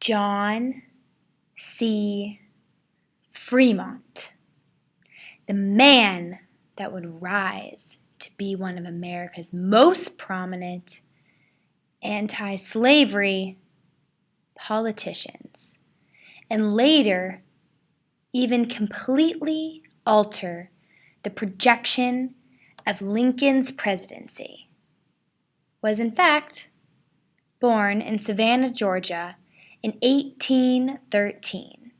John C. Fremont, the man that would rise to be one of America's most prominent anti-slavery politicians, and later even completely alter the projection of Lincoln's presidency, was in fact born in Savannah, Georgia in 1813.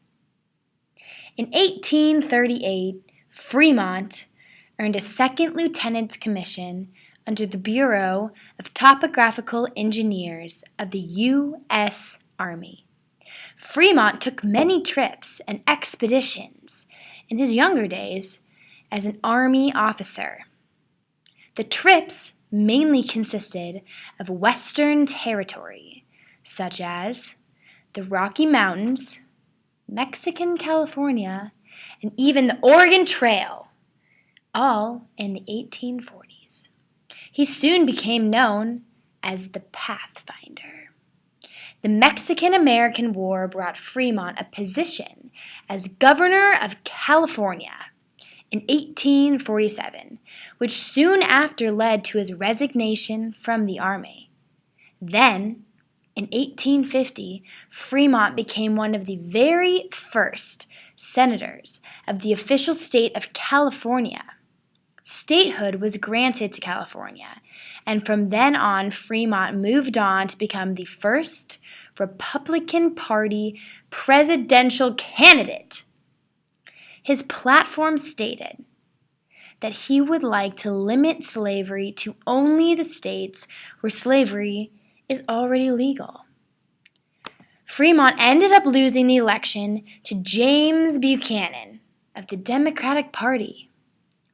In 1838, Fremont earned a second lieutenant's commission under the Bureau of Topographical Engineers of the U.S. Army. Fremont took many trips and expeditions in his younger days as an Army officer. The trips mainly consisted of Western territory, such as the Rocky Mountains, Mexican California, and even the Oregon Trail, all in the 1840s. He soon became known as the Pathfinder. The Mexican-American War brought Fremont a position as Governor of California in 1847, which soon after led to his resignation from the Army. Then, in 1850, Fremont became one of the very first senators of the official state of California. Statehood was granted to California, and from then on, Fremont moved on to become the first Republican Party presidential candidate. His platform stated that he would like to limit slavery to only the states where slavery is already legal. Fremont ended up losing the election to James Buchanan of the Democratic Party.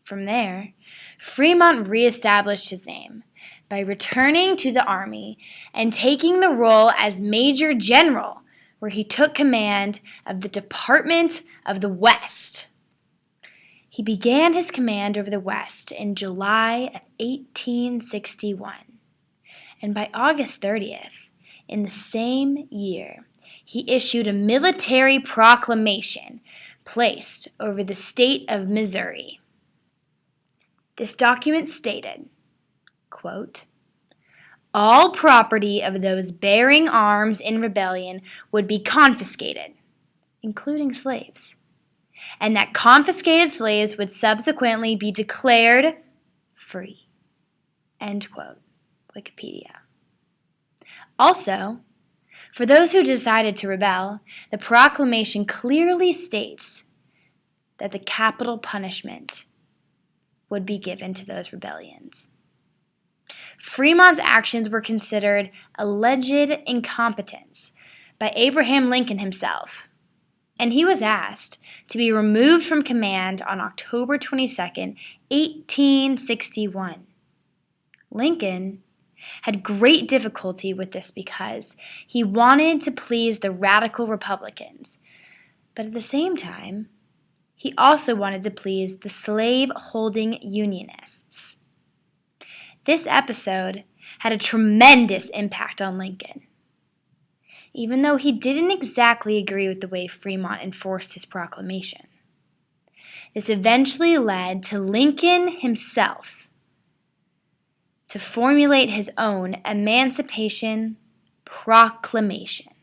From there, Fremont reestablished his name by returning to the Army and taking the role as Major General, where he took command of the Department of the West. He began his command over the West in July of 1861, and by August 30th, in the same year, he issued a military proclamation placed over the state of Missouri. This document stated, quote, "All property of those bearing arms in rebellion would be confiscated, including slaves, and that confiscated slaves would subsequently be declared free." End quote. Wikipedia. Also, for those who decided to rebel, the proclamation clearly states that the capital punishment would be given to those rebellions. Fremont's actions were considered alleged incompetence by Abraham Lincoln himself, and he was asked to be removed from command on October 22, 1861. Lincoln had great difficulty with this because he wanted to please the radical Republicans, but at the same time, he also wanted to please the slave-holding Unionists. This episode had a tremendous impact on Lincoln. Even though he didn't exactly agree with the way Fremont enforced his proclamation. This eventually led to Lincoln himself to formulate his own Emancipation Proclamation.